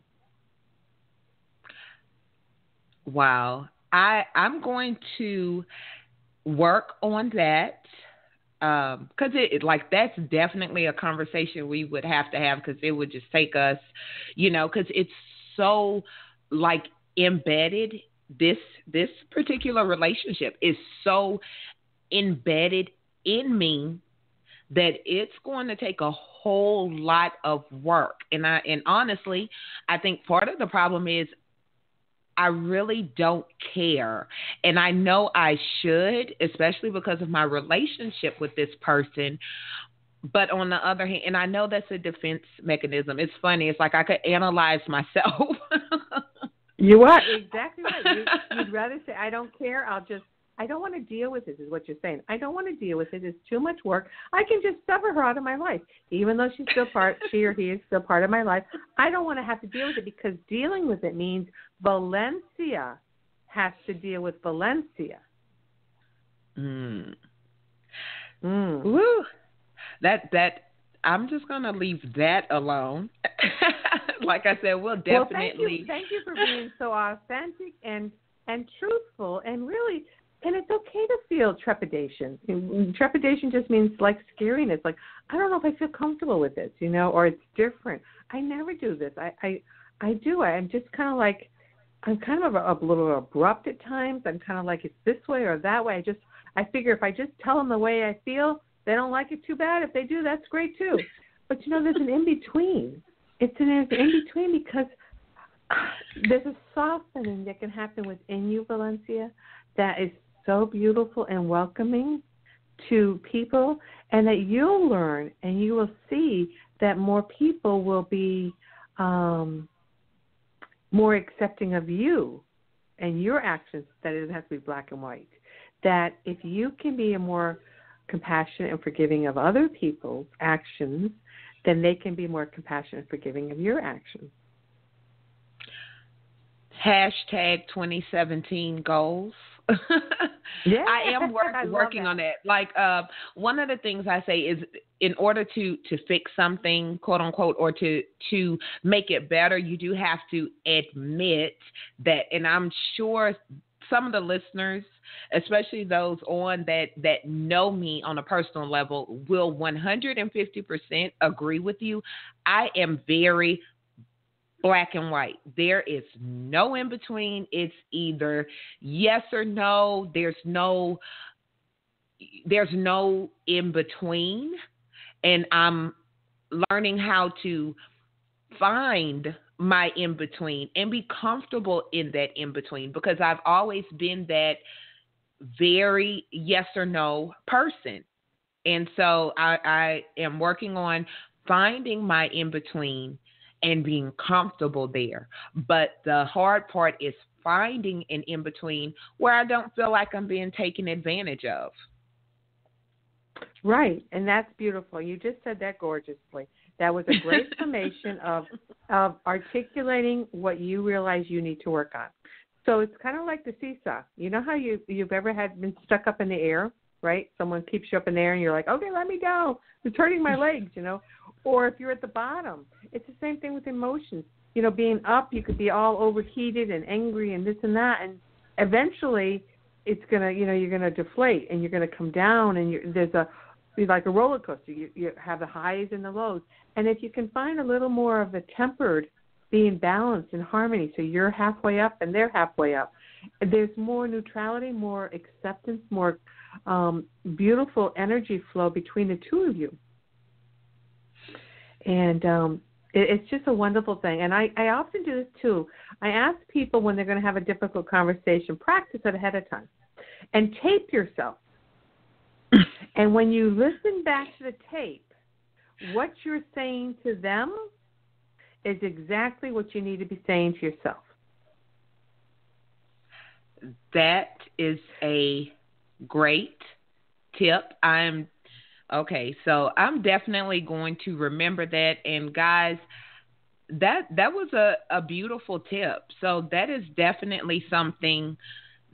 Wow. I'm going to work on that, because that's definitely a conversation we would have to have, because it would just take us, because it's so embedded. This particular relationship is so embedded in me that it's going to take a whole lot of work. And honestly, I think part of the problem is I really don't care. And I know I should, especially because of my relationship with this person. But on the other hand, and I know that's a defense mechanism. It's funny. It's like I could analyze myself. You are exactly right. You'd rather say, I don't care. I don't want to deal with this, is what you're saying. I don't want to deal with it. It's too much work. I can just sever her out of my life. Even though she or he is still part of my life, I don't want to have to deal with it, because dealing with it means Valencia has to deal with Valencia. Woo. That I'm just going to leave that alone. Like I said, we'll definitely. Well, thank you for being so authentic and truthful, and really. And it's okay to feel trepidation. Trepidation just means scariness. I don't know if I feel comfortable with this, or it's different. I never do this. I do. I'm just kind of I'm kind of a little abrupt at times. I'm kind of it's this way or that way. I figure if I just tell them the way I feel, they don't like it too bad. If they do, that's great too. But there's an in-between. There's an in-between, because there's a softening that can happen within you, Valencia, that is so beautiful and welcoming to people, and that you'll learn and you will see that more people will be more accepting of you and your actions, that it doesn't have to be black and white. That if you can be a more compassionate and forgiving of other people's actions, then they can be more compassionate and forgiving of your actions. Hashtag 2017 goals. Yeah, I am working on that. One of the things I say is, in order to fix something, quote unquote, or to make it better, you do have to admit that. And I'm sure some of the listeners, especially those on that know me on a personal level, will 150% agree with you. I am very black and white. There is no in between. It's either yes or no. There's no in between. And I'm learning how to find my in between and be comfortable in that in between, because I've always been that very yes or no person. And so I am working on finding my in between and being comfortable there. But the hard part is finding an in between where I don't feel like I'm being taken advantage of. Right, and that's beautiful. You just said that gorgeously. That was a great summation of articulating what you realize you need to work on. So it's kind of like the seesaw. You know how you've ever been stuck up in the air, right? Someone keeps you up in the air and you're like, okay, let me go. It's hurting my legs, you know. Or if you're at the bottom, it's the same thing with emotions. You know, being up, you could be all overheated and angry and this and that, and eventually it's gonna, you know, you're gonna deflate and you're gonna come down, and there's like a roller coaster. You have the highs and the lows, and if you can find a little more of the tempered, being balanced in harmony, so you're halfway up and they're halfway up, there's more neutrality, more acceptance, more beautiful energy flow between the two of you. And it's just a wonderful thing. And I often do this too. I ask people when they're going to have a difficult conversation, practice it ahead of time and tape yourself. And when you listen back to the tape, what you're saying to them is exactly what you need to be saying to yourself. That is a great tip. So I'm definitely going to remember that. And guys, that was a beautiful tip. So that is definitely something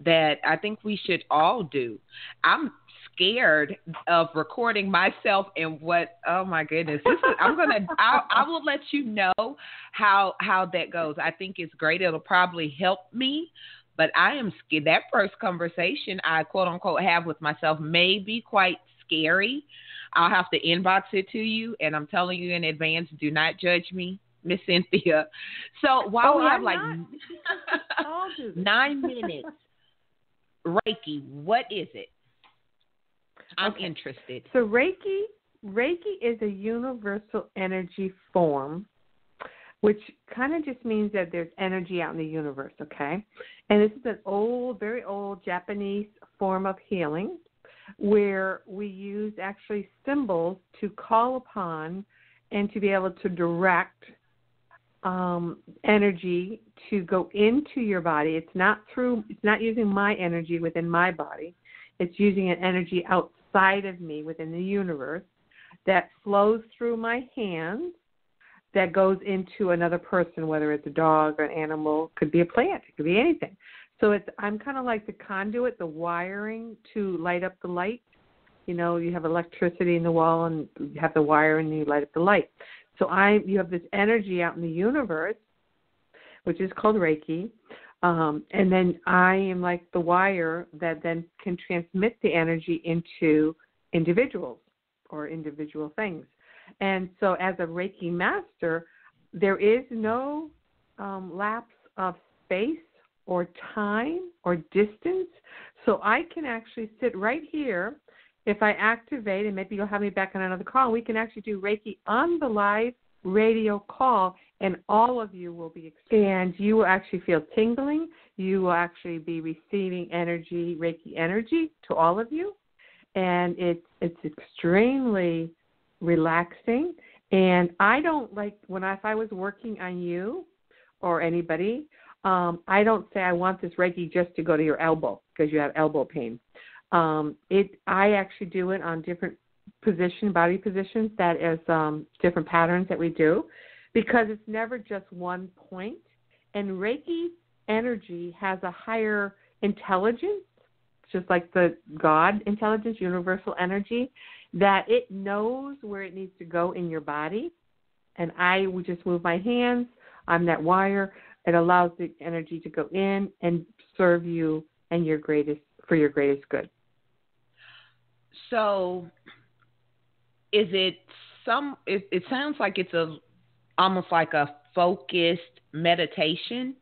that I think we should all do. I'm scared of recording myself and oh my goodness, I will let you know how that goes. I think it's great. It'll probably help me, but I am scared. That first conversation I quote unquote have with myself may be quite scary. I'll have to inbox it to you, and I'm telling you in advance, do not judge me, Miss Cynthia. So while we have 9 minutes, Reiki, what is it? I'm interested. So Reiki is a universal energy form, which kind of just means that there's energy out in the universe, okay? And this is an very old Japanese form of healing where we use actually symbols to call upon and to be able to direct energy to go into your body. It's not using my energy within my body. It's using an energy outside of me within the universe that flows through my hands that goes into another person, whether it's a dog or an animal, could be a plant, it could be anything. So I'm kind of like the conduit, the wiring to light up the light. You know, you have electricity in the wall and you have the wire and you light up the light. So you have this energy out in the universe, which is called Reiki. And then I am like the wire that then can transmit the energy into individuals or individual things. And so as a Reiki master, there is no lapse of space or time or distance. So I can actually sit right here. If I activate, and maybe you'll have me back on another call, we can actually do Reiki on the live radio call, and all of you will be, and you will actually feel tingling. You will actually be receiving energy, Reiki energy to all of you, and it's extremely relaxing. And I don't like if I was working on you or anybody, I don't say I want this Reiki just to go to your elbow because you have elbow pain. I actually do it on different body positions. That is different patterns that we do, because it's never just one point. And Reiki energy has a higher intelligence, just like the God intelligence, universal energy, that it knows where it needs to go in your body. And I would just move my hands. I'm that wire. It allows the energy to go in and serve you and for your greatest good. So is it it sounds like it's almost like a focused meditation?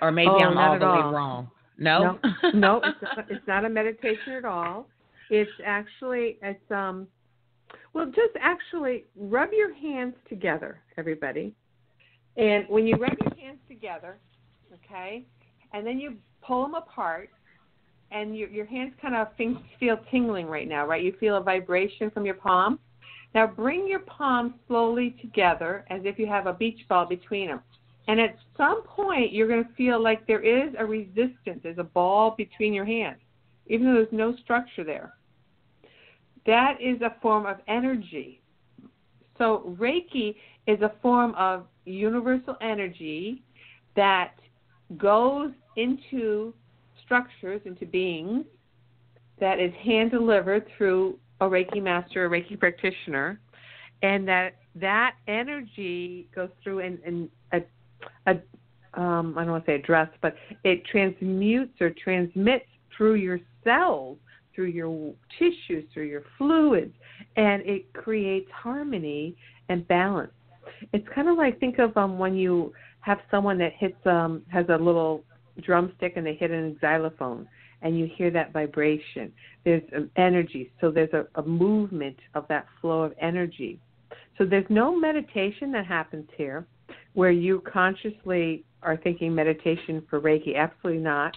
Or maybe I'm all the way wrong. No? No, it's not a meditation at all. It's actually, just actually rub your hands together, everybody. And when you rub your hands together, okay, and then you pull them apart, and your hands kind of feel tingling right now, right? You feel a vibration from your palm. Now bring your palms slowly together as if you have a beach ball between them. And at some point, you're going to feel like there is a resistance. There's a ball between your hands, even though there's no structure there. That is a form of energy. So Reiki is a form of universal energy that goes into structures, into beings, that is hand-delivered through a Reiki master, a Reiki practitioner, and that energy goes through I don't want to say address, but it transmutes or transmits through your cells, through your tissues, through your fluids, and it creates harmony and balance. It's kind of like, think of when you have someone that has a little drumstick and they hit a xylophone, and you hear that vibration. There's energy, so there's a movement of that flow of energy. So there's no meditation that happens here where you consciously are thinking meditation for Reiki. Absolutely not.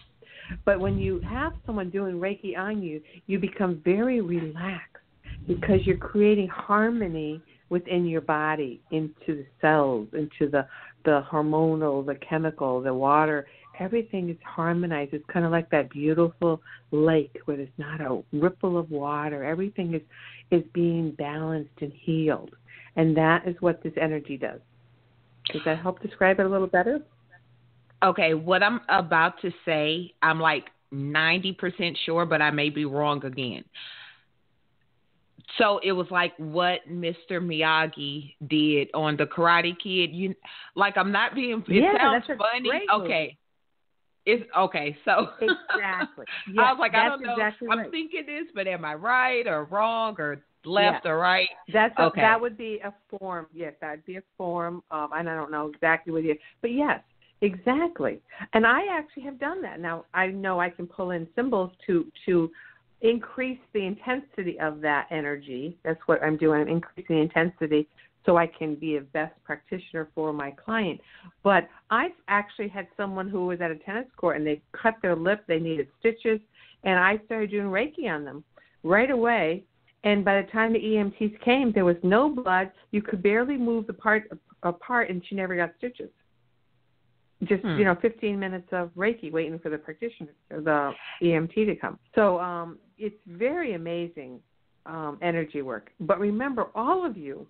But when you have someone doing Reiki on you, you become very relaxed because you're creating harmony within your body, into the cells, into the hormonal, the chemical, the water. Everything is harmonized. It's kind of like that beautiful lake where there's not a ripple of water. Everything is being balanced and healed. And that is what this energy does. Does that help describe it a little better? Okay, what I'm about to say, I'm like 90% sure, but I may be wrong again. So it was like what Mr. Miyagi did on the Karate Kid. I'm not being. It sounds funny. Okay. It's okay. So exactly. Yes, I was like, I don't know. Exactly right. I'm thinking this, but am I right or wrong or left or right? Okay. That would be a form. Yes, that'd be a form. And I don't know exactly what it is, but yes, exactly. And I actually have done that. Now I know I can pull in symbols to increase the intensity of that energy. That's what I'm doing. I'm increasing the intensity so I can be a best practitioner for my client. But I've actually had someone who was at a tennis court and they cut their lip, they needed stitches, and I started doing Reiki on them right away. And by the time the EMTs came, there was no blood. You could barely move the part apart, and she never got stitches. Just, 15 minutes of Reiki waiting for the practitioner, the EMT to come. So it's very amazing energy work. But remember, all of you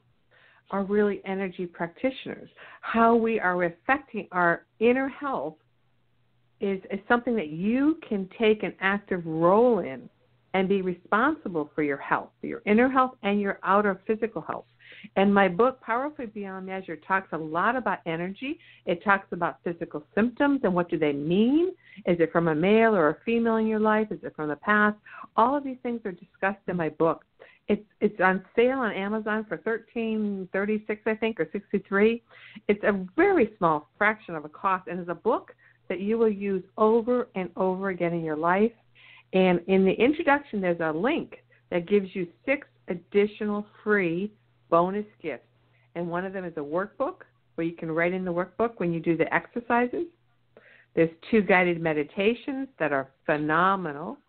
are really energy practitioners. How we are affecting our inner health is something that you can take an active role in and be responsible for your health, for your inner health and your outer physical health. And my book, Powerfully Beyond Measure, talks a lot about energy. It talks about physical symptoms and what do they mean. Is it from a male or a female in your life? Is it from the past? All of these things are discussed in my book. It's on sale on Amazon for $13.36, I think, or $63. It's a very small fraction of a cost, and it's a book that you will use over and over again in your life. And in the introduction, there's a link that gives you 6 additional free bonus gifts. And one of them is a workbook where you can write in the workbook when you do the exercises. There's 2 guided meditations that are phenomenal.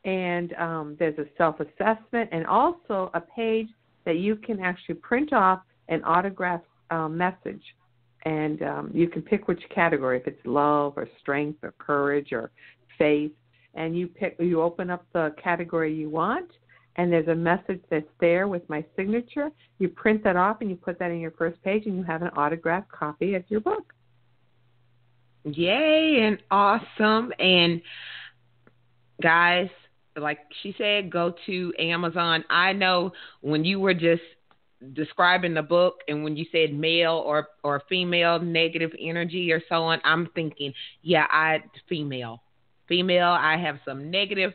And there's a self-assessment and also a page that you can actually print off an autograph message. And you can pick which category, if it's love or strength or courage or faith. And you open up the category you want, and there's a message that's there with my signature. You print that off and you put that in your first page, and you have an autographed copy of your book. Yay, and awesome. And guys, like she said, go to Amazon. I know when you were just describing the book and when you said male or female negative energy or so on, I'm thinking, female. I have some negative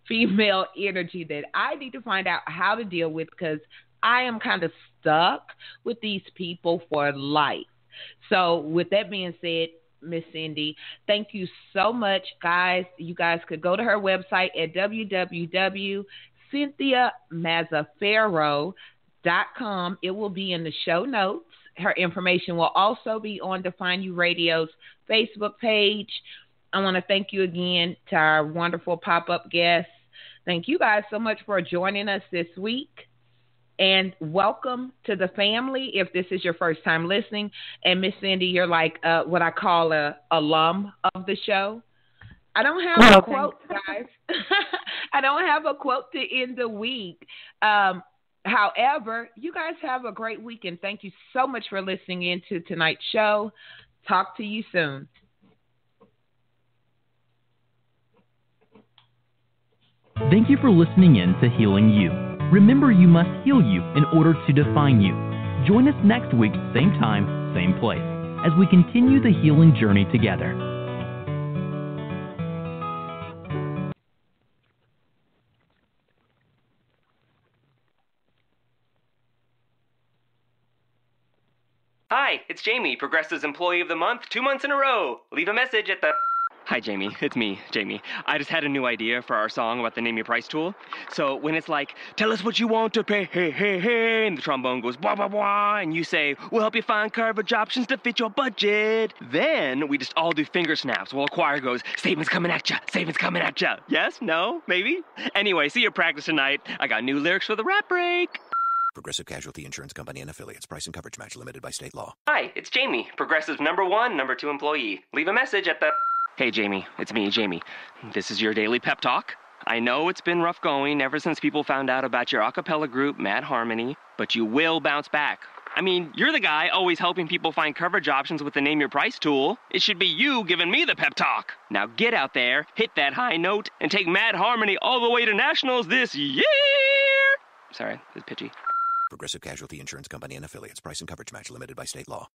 female energy that I need to find out how to deal with because I am kind of stuck with these people for life. So with that being said, Miss Cindy, thank you so much, guys. You guys could go to her website at www.cynthiamazzaferro.com. It will be in the show notes. Her information will also be on Define You Radio's Facebook page. I want to thank you again to our wonderful pop-up guests. Thank you guys so much for joining us this week. And welcome to the family if this is your first time listening. And Miss Cindy, you're like what I call a alum of the show. I don't have a quote, guys. I don't have a quote to end the week. However, you guys have a great week, and thank you so much for listening in to tonight's show. Talk to you soon. Thank you for listening in to Healing You. Remember, you must heal you in order to define you. Join us next week, same time, same place, as we continue the healing journey together. Hi, it's Jamie, Progressive's Employee of the Month, 2 months in a row. Leave a message at the... Hi, Jamie. It's me, Jamie. I just had a new idea for our song about the Name Your Price tool. So when it's like, tell us what you want to pay, hey, hey, hey, and the trombone goes, blah, blah, blah, and you say, we'll help you find coverage options to fit your budget. Then we just all do finger snaps while a choir goes, savings coming at ya, savings coming at ya. Yes? No? Maybe? Anyway, see your practice tonight. I got new lyrics for the rap break. Progressive Casualty Insurance Company and Affiliates. Price and coverage match limited by state law. Hi, it's Jamie, Progressive's #1, #2 employee. Leave a message at the... Hey, Jamie, it's me, Jamie. This is your daily pep talk. I know it's been rough going ever since people found out about your a cappella group, Mad Harmony, but you will bounce back. I mean, you're the guy always helping people find coverage options with the Name Your Price tool. It should be you giving me the pep talk. Now get out there, hit that high note, and take Mad Harmony all the way to nationals this year! Sorry, it's pitchy. Progressive Casualty Insurance Company and Affiliates. Price and coverage match limited by state law.